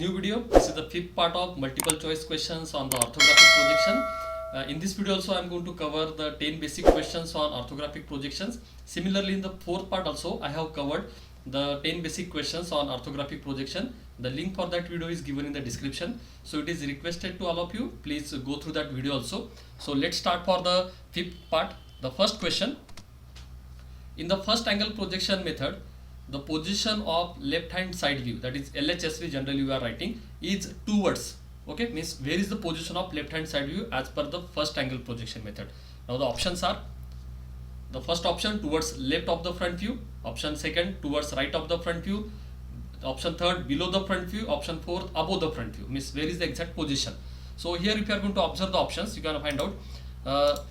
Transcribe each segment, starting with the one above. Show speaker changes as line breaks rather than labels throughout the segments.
New video. This is the fifth part of multiple choice questions on the orthographic projection. In this video also I am going to cover the 10 basic questions on orthographic projections. Similarly, in the fourth part also I have covered the 10 basic questions on orthographic projection. The link for that video is given in the description. So it is requested to all of you, please go through that video also. So let's start for the fifth part. The first question. In the first angle projection method, the position of left hand side view, that is LHSV generally we are writing, is towards. Okay, means where is the position of left hand side view as per the first angle projection method. Now the options are: the first option towards left of the front view, option second towards right of the front view, option third below the front view, option fourth above the front view, means where is the exact position. So here if you are going to observe the options, you can find out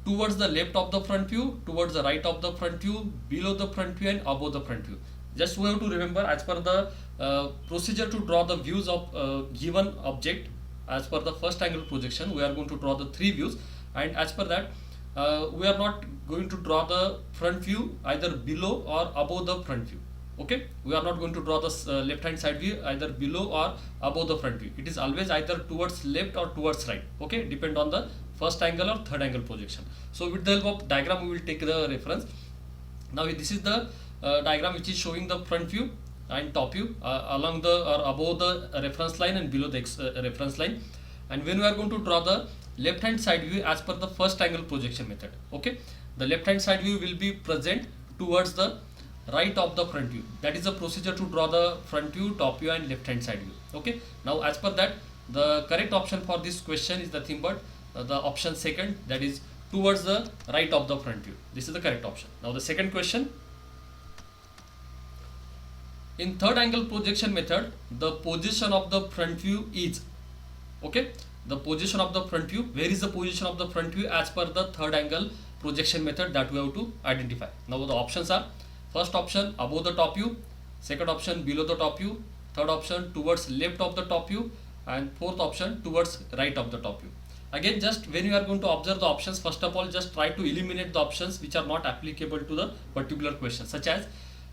towards the left of the front view, towards the right of the front view, below the front view and above the front view. Just we have to remember, as per the procedure to draw the views of given object, as per the first angle projection we are going to draw the three views, and as per that we are not going to draw the front view either below or above the front view. Okay, we are not going to draw the left hand side view either below or above the front view. It is always either towards left or towards right. Okay, depend on the first angle or third angle projection. So with the help of diagram we will take the reference. Now this is the diagram which is showing the front view and top view along the or above the reference line and below the reference line. And when we are going to draw the left hand side view as per the first angle projection method, okay, the left hand side view will be present towards the right of the front view. That is the procedure to draw the front view, top view and left hand side view. Okay, now as per that, the correct option for this question is nothing but the option second, that is towards the right of the front view. This is the correct option. Now the second question. In third angle projection method, the position of the front view is, okay, the position of the front view, where is the position of the front view as per the third angle projection method, that we have to identify. Now the options are: first option above the top view, second option below the top view, third option towards left of the top view, and fourth option towards right of the top view. Again, just when you are going to observe the options, first of all just try to eliminate the options which are not applicable to the particular question, such as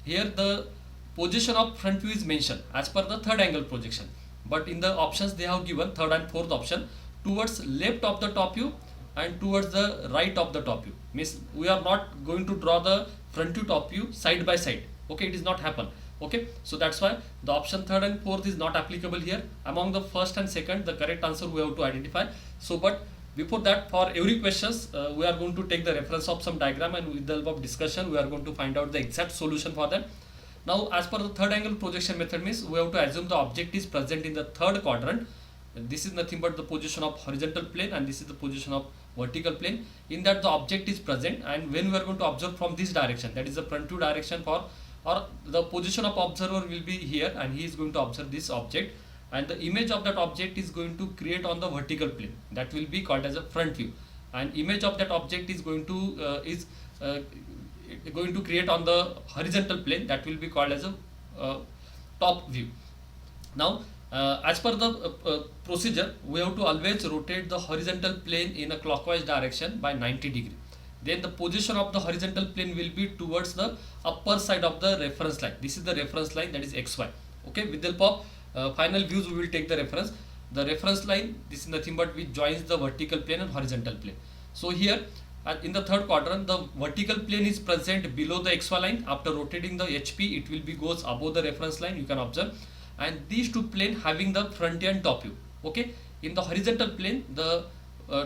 here the position of front view is mentioned as per the third angle projection, but in the options they have given third and fourth option towards left of the top view and towards the right of the top view. Means we are not going to draw the front view top view side by side. Okay, it is not happen. Okay, so that's why the option third and fourth is not applicable here. Among the first and second, the correct answer we have to identify. So but before that, for every questions we are going to take the reference of some diagram, and with the help of discussion we are going to find out the exact solution for that. Now as per the third angle projection method, means we have to assume the object is present in the third quadrant. This is nothing but the position of horizontal plane, and this is the position of vertical plane. In that the object is present, and when we are going to observe from this direction, that is the front view direction, for or the position of observer will be here, and he is going to observe this object, and the image of that object is going to create on the vertical plane, that will be called as a front view, and image of that object is going to create on the horizontal plane, that will be called as a top view. Now as per the procedure, we have to always rotate the horizontal plane in a clockwise direction by 90 degree. Then the position of the horizontal plane will be towards the upper side of the reference line. This is the reference line, that is XY. Okay, with the help of final views we will take the reference. The reference line, this is nothing but which joins the vertical plane and horizontal plane. So here in the third quadrant, the vertical plane is present below the XY line. After rotating the HP, it will be goes above the reference line, you can observe. And these two planes having the front view and top view. Okay, in the horizontal plane, the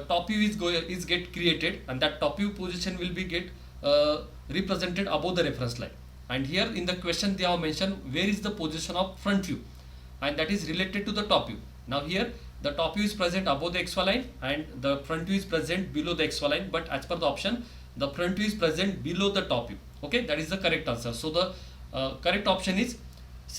top view is get created, and that top view position will be get represented above the reference line. And here in the question they have mentioned where is the position of front view, and that is related to the top view. Now here the top view is present above the XY line and the front view is present below the XY line, but as per the option the front view is present below the top view. Okay, that is the correct answer. So the correct option is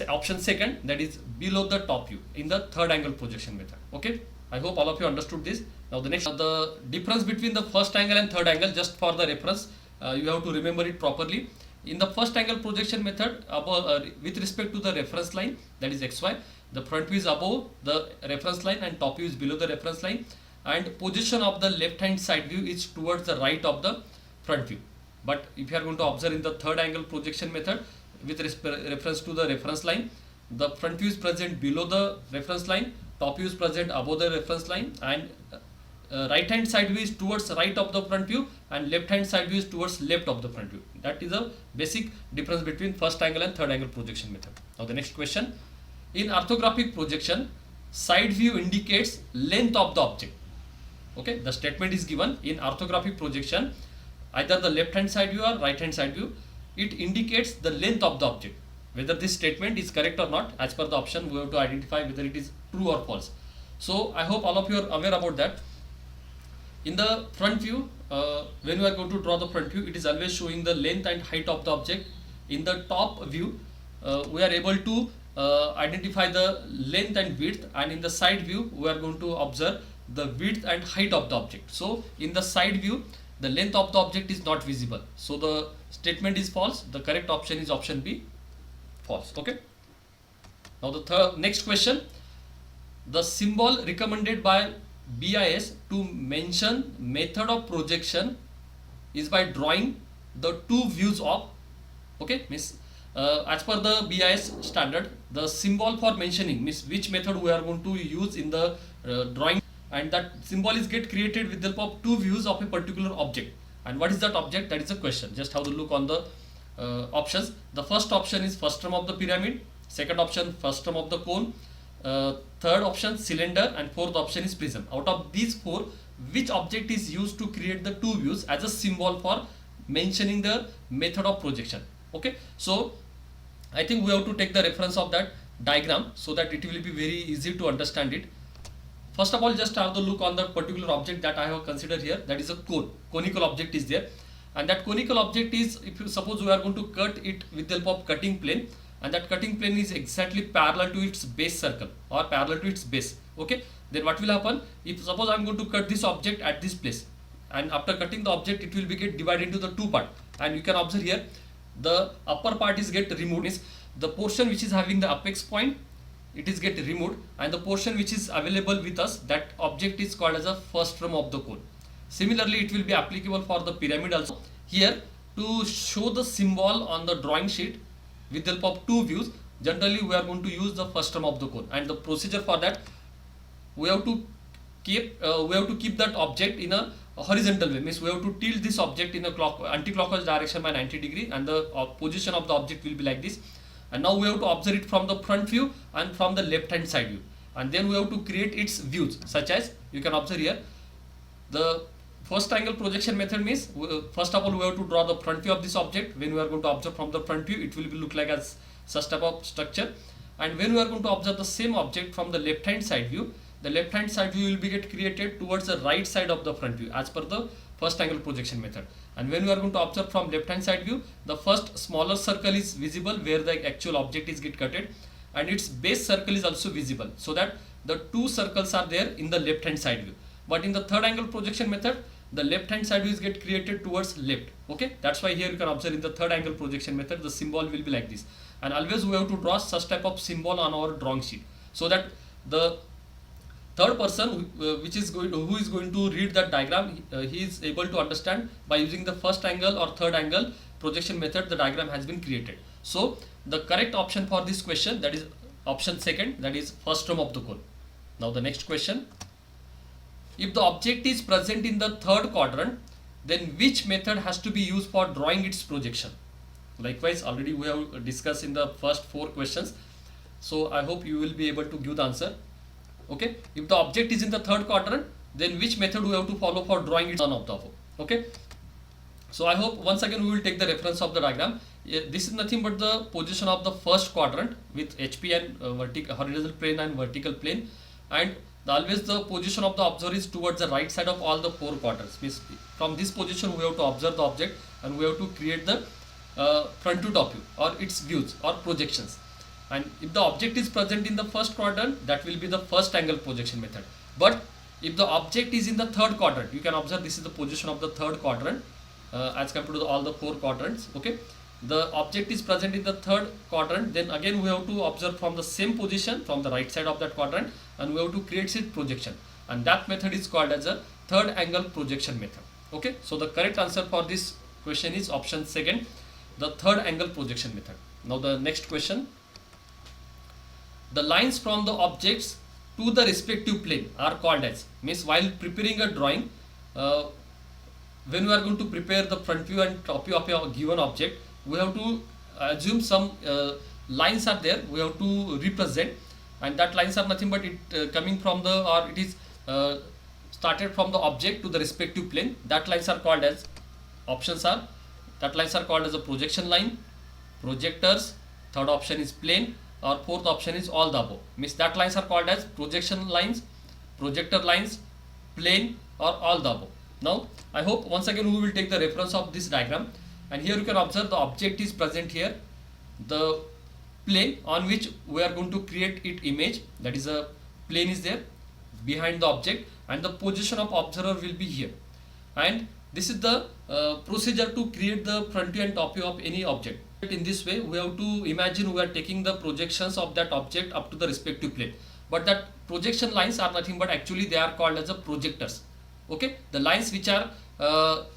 option second, that is below the top view in the third angle projection method. Okay, I hope all of you understood this. Now the next, the difference between the first angle and third angle, just for the reference you have to remember it properly. In the first angle projection method, above, with respect to the reference line, that is XY, the front view is above the reference line and top view is below the reference line, and position of the left hand side view is towards the right of the front view. But if you are going to observe in the third angle projection method, with reference to the reference line, the front view is present below the reference line, top view is present above the reference line, and right hand side view is towards right of the front view and left hand side view is towards left of the front view. That is a basic difference between first angle and third angle projection method. Now the next question, in orthographic projection, side view indicates length of the object. Okay, the statement is given in orthographic projection, either the left hand side view or right hand side view, it indicates the length of the object. Whether this statement is correct or not, as per the option, we have to identify whether it is true or false. So I hope all of you are aware about that. In the front view, when we are going to draw the front view, it is always showing the length and height of the object. In the top view, we are able to identify the length and width, and in the side view, we are going to observe the width and height of the object. So in the side view, the length of the object is not visible. So the statement is false. The correct option is option B, false. Okay. Now the next question, the symbol recommended by BIS to mention method of projection is by drawing the two views of, okay, means as per the BIS standard, the symbol for mentioning means which method we are going to use in the drawing, and that symbol is get created with the help of two views of a particular object. And what is that object? That is a question. Just have to look on the options. The first option is first term of the pyramid, second option first term of the cone, third option cylinder, and fourth option is prism. Out of these four, which object is used to create the two views as a symbol for mentioning the method of projection? Okay, so I think we have to take the reference of that diagram so that it will be very easy to understand it. First of all, just have the look on the particular object that I have considered here. That is a cone. Conical object is there, and that conical object is, if you suppose we are going to cut it with the help of cutting plane, and that cutting plane is exactly parallel to its base circle or parallel to its base. Okay, then what will happen? If suppose I am going to cut this object at this place, and after cutting the object, it will be get divided into the two part, and you can observe here the upper part is get removed. Means the portion which is having the apex point, it is get removed, and the portion which is available with us, that object is called as a first term of the cone. Similarly, it will be applicable for the pyramid also. Here, to show the symbol on the drawing sheet with the help of two views, generally we are going to use the first term of the cone, and the procedure for that, we have to keep that object in a horizontal way. Means we have to tilt this object in a anti-clockwise direction by 90 degree, and the position of the object will be like this. And now we have to observe it from the front view and from the left hand side view, and then we have to create its views, such as you can observe here. The first angle projection method means, first of all we have to draw the front view of this object. When we are going to observe from the front view, it will be look like as such type of structure. And when we are going to observe the same object from the left hand side view, the left hand side view will be get created towards the right side of the front view as per the first angle projection method. And when we are going to observe from left hand side view, the first smaller circle is visible where the actual object is get cutted, and its base circle is also visible, so that the two circles are there in the left hand side view. But in the third angle projection method, the left hand side view is get created towards left. Okay, that's why here you can observe in the third angle projection method, the symbol will be like this. And always we have to draw such type of symbol on our drawing sheet, so that the third person who is going to read that diagram, he is able to understand by using the first angle or third angle projection method the diagram has been created. So the correct option for this question, that is option second, that is first term of the cone. Now the next question, if the object is present in the third quadrant, then which method has to be used for drawing its projection? Likewise, already we have discussed in the first four questions, so I hope you will be able to give the answer. Okay, if the object is in the third quadrant, then which method we have to follow for drawing it? None of the above. Okay, so I hope once again we will take the reference of the diagram. This is nothing but the position of the first quadrant with HP and horizontal plane and vertical plane, and always the position of the observer is towards the right side of all the four quadrants. Means from this position we have to observe the object, and we have to create the front to top view or its views or projections. And if the object is present in the first quadrant, that will be the first angle projection method. But if the object is in the third quadrant, you can observe this is the position of the third quadrant as compared to all the four quadrants. Okay, the object is present in the third quadrant, then again we have to observe from the same position from the right side of that quadrant, and we have to create its projection, and that method is called as a third angle projection method. Okay, so the correct answer for this question is option second, the third angle projection method. Now the next question, the lines from the objects to the respective plane are called as, means while preparing a drawing, when we are going to prepare the front view and top view of a given object, we have to assume some lines are there, we have to represent, and that lines are nothing but it coming from the, or it is started from the object to the respective plane. That lines are called as, options are, that lines are called as a projection line, projectors, third option is plane, or fourth option is all the above. Means that lines are called as projection lines, projector lines, plane, or all the above. Now I hope once again we will take the reference of this diagram, and here you can observe the object is present here, the plane on which we are going to create it image, that is a plane is there behind the object, and the position of observer will be here. And this is the procedure to create the front view and top view of any object. In this way we have to imagine we are taking the projections of that object up to the respective plane, but that projection lines are nothing but actually they are called as the projectors. Okay, the lines which are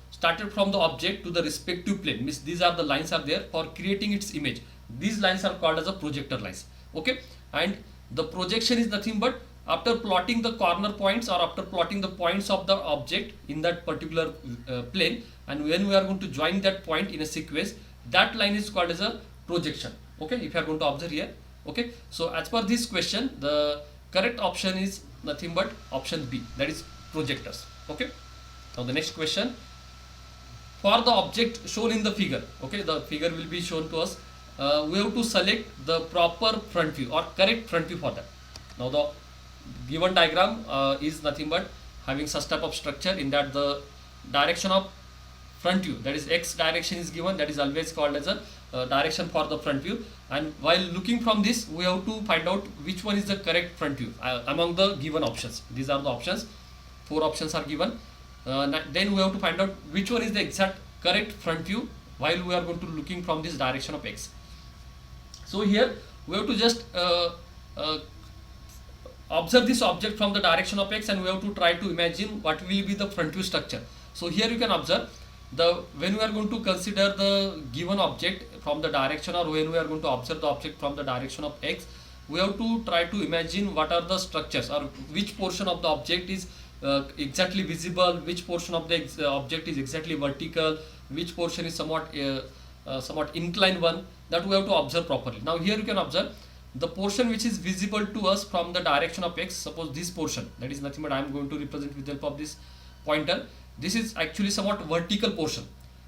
started from the object to the respective plane, means these are the lines are there for creating its image. These lines are called as a projector lines. Okay, and the projection is nothing but after plotting the corner points or after plotting the points of the object in that particular plane, and when we are going to join that point in a sequence, that line is called as a projection. Okay, if you are going to observe here. Okay, so as per this question, the correct option is nothing but option B, that is projectors. Okay, now the next question, for the object shown in the figure, okay, the figure will be shown to us, we have to select the proper front view or correct front view for that. Now the given diagram is nothing but having such type of structure, in that the direction of front view, that is x direction is given, that is always called as a direction for the front view, and while looking from this we have to find out which one is the correct front view among the given options. These are the options, 4 options are given, then we have to find out which one is the exact correct front view while we are going to looking from this direction of x. So here we have to just observe this object from the direction of x, and we have to try to imagine what will be the front view structure. So here you can observe, when we are going to consider the given object from the direction, or when we are going to observe the object from the direction of x, we have to try to imagine what are the structures, or which portion of the object is exactly visible, which portion of the object is exactly vertical, which portion is somewhat inclined one, that we have to observe properly. Now here you can observe the portion which is visible to us from the direction of x. Suppose this portion, that is nothing but I am going to represent with the help of this pointer. This is actually somewhat vertical portion,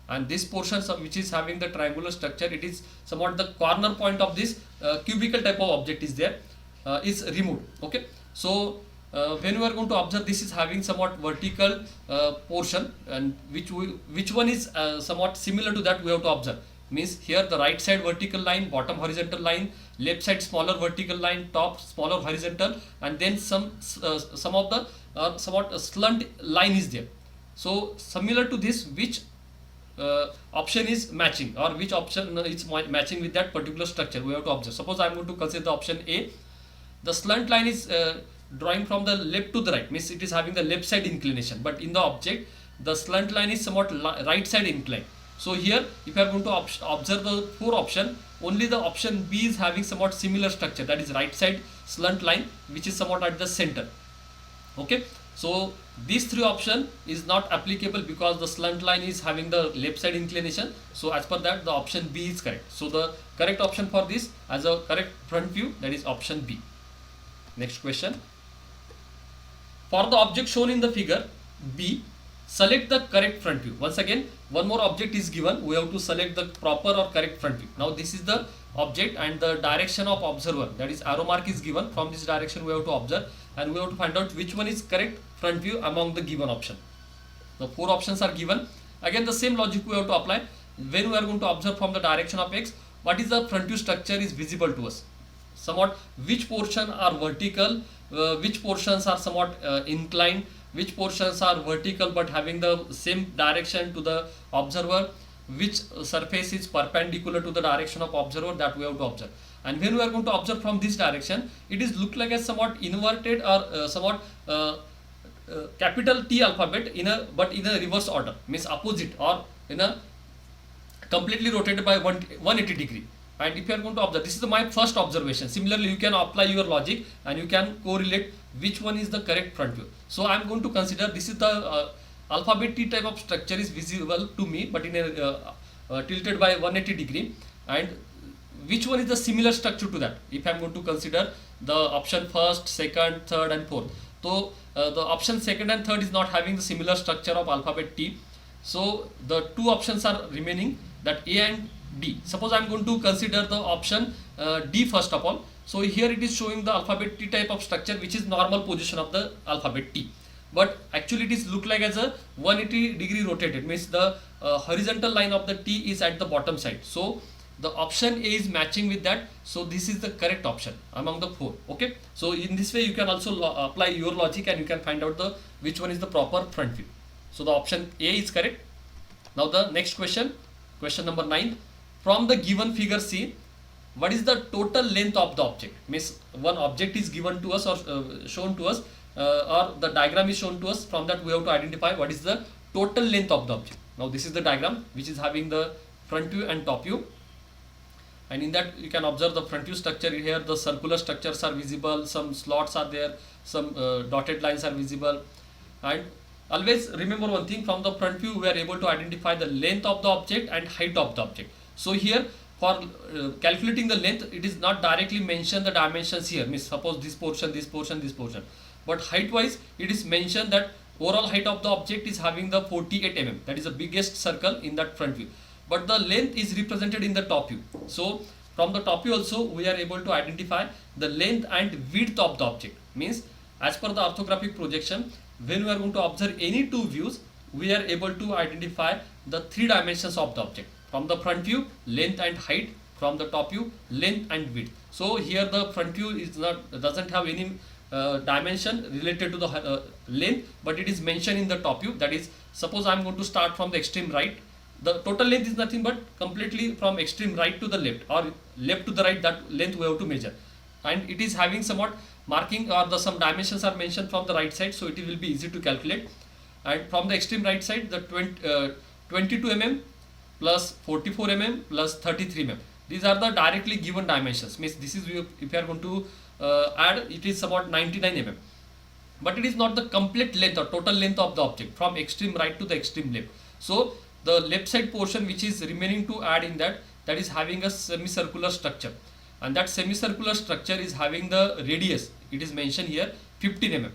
and this portion which is having the triangular structure, it is somewhat the corner point of this cubical type of object is there, is removed. Okay, so when we are going to observe, this is having somewhat vertical portion, and which one is somewhat similar to that we have to observe. Means here the right side vertical line, bottom horizontal line, left side smaller vertical line, top smaller horizontal, and then some of the somewhat slant line is there. So similar to this, which option is matching, or which option is matching with that particular structure, we have to observe. Suppose I am going to consider the option A. The slant line is drawing from the left to the right, means it is having the left side inclination, but in the object the slant line is somewhat right side inclined. So here if you are going to observe the 4 option, only the option B is having somewhat similar structure, that is right side slant line, which is somewhat at the center. Okay, so these 3 option is not applicable because the slant line is having the left side inclination. So as per that, the option B is correct. So the correct option for this as a correct front view, that is option B. Next question, for the object shown in the figure B, select the correct front view. Once again, one more object is given, we have to select the proper or correct front view. Now this is the object and the direction of observer, that is arrow mark is given. From this direction we have to observe, and we have to find out which one is correct front view among the given option. The 4 options are given. Again the same logic we have to apply. When we are going to observe from the direction of x, what is the front view structure is visible to us, somewhat which portion are vertical, which portions are somewhat inclined, which portions are vertical but having the same direction to the observer, which surface is perpendicular to the direction of observer, that we have to observe. And when we are going to observe from this direction, it is look like a somewhat inverted or somewhat capital T alphabet but in a reverse order, means opposite, or in a completely rotated by 180 degree. And if you are going to observe, this is my first observation. Similarly, you can apply your logic and you can correlate which one is the correct front view. So I am going to consider this is the alphabet T type of structure is visible to me, but in a tilted by 180 degree. And which one is the similar structure to that? If I am going to consider the option first, second, third, and fourth. So the option second and third is not having the similar structure of alphabet T. So the two options are remaining, that A and D. Suppose I am going to consider the option D first of all. So here it is showing the alphabet T type of structure, which is normal position of the alphabet T. But actually it is look like as a 180 degree rotated, means the horizontal line of the T is at the bottom side. So the option A is matching with that. So this is the correct option among the four. Okay. So in this way you can also apply your logic and you can find out the which one is the proper front view. So the option A is correct. Now the next question, question number 9. From the given figure C, what is the total length of the object? Means one object is given to us or shown to us, or the diagram is shown to us. From that we have to identify what is the total length of the object. Now this is the diagram which is having the front view and top view. And in that you can observe the front view structure. Here the circular structures are visible, some slots are there, some dotted lines are visible. And always remember one thing, from the front view we are able to identify the length of the object and height of the object. So here for calculating the length, it is not directly mentioned the dimensions here, means suppose this portion, this portion, this portion. But height wise it is mentioned that overall height of the object is having the 48 mm, that is the biggest circle in that front view. But the length is represented in the top view. So from the top view also we are able to identify the length and width of the object. Means as per the orthographic projection, when we are going to observe any two views, we are able to identify the three dimensions of the object. From the front view, length and height. From the top view, length and width. So here the front view is doesn't have any dimension related to the length, but it is mentioned in the top view. That is, suppose I am going to start from the extreme right. The total length is nothing but completely from extreme right to the left, or left to the right, that length we have to measure. And it is having somewhat marking, or the some dimensions are mentioned from the right side, so it will be easy to calculate. And from the extreme right side, the 22 mm plus 44 mm plus 33 mm. These are the directly given dimensions. Means this is, if you are going to add, it is about 99 mm. But it is not the complete length or total length of the object from extreme right to the extreme left. So the left side portion which is remaining to add in that, that is having a semicircular structure. And that semicircular structure is having the radius, it is mentioned here, 15 mm.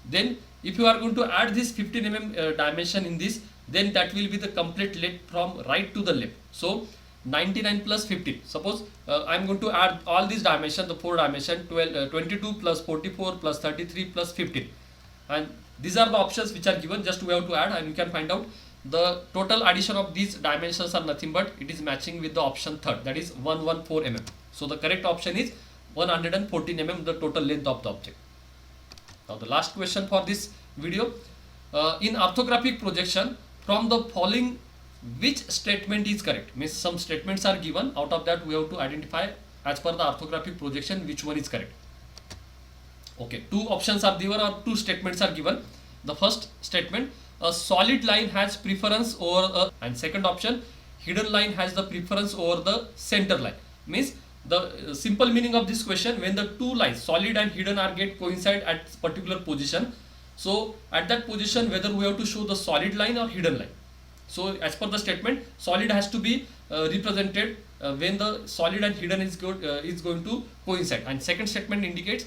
Then if you are going to add this 15 mm dimension in this, then that will be the complete length from right to the left. So 99 plus 15. Suppose I am going to add all these dimensions, the four dimensions, 22 plus 44 plus 33 plus 15. And these are the options which are given, just we have to add and you can find out the total addition of these dimensions are nothing but it is matching with the option third, that is 114 mm. So the correct option is 114 mm, the total length of the object. Now the last question for this video, in orthographic projection, from the following which statement is correct? Means some statements are given, out of that we have to identify as per the orthographic projection which one is correct. Okay, two options are given or two statements are given. The first statement, a solid line has preference over and second option, hidden line has the preference over the center line. Means the simple meaning of this question, when the two lines solid and hidden are get coincide at particular position, so at that position whether we have to show the solid line or hidden line. So as per the statement, solid has to be represented when the solid and hidden is going to coincide. And second statement indicates,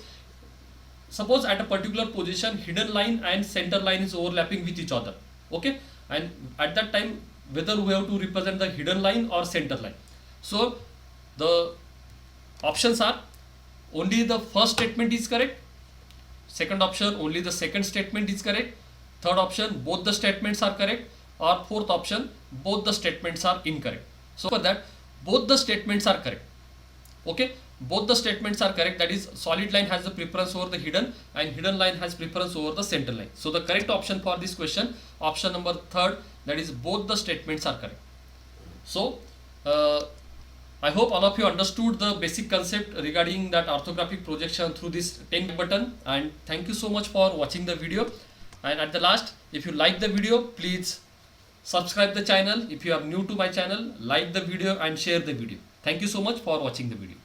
suppose at a particular position hidden line and center line is overlapping with each other. Okay, and at that time whether we have to represent the hidden line or center line. So the options are, only the first statement is correct, second option only the second statement is correct, third option both the statements are correct, or fourth option both the statements are incorrect. So for that, both the statements are correct. Okay, both the statements are correct, that is solid line has the preference over the hidden and hidden line has preference over the center line. So the correct option for this question, option number third, that is both the statements are correct. So I hope all of you understood the basic concept regarding that orthographic projection through this 10 button, and thank you so much for watching the video. And at the last, if you like the video, please subscribe the channel. If you are new to my channel, like the video and share the video. Thank you so much for watching the video.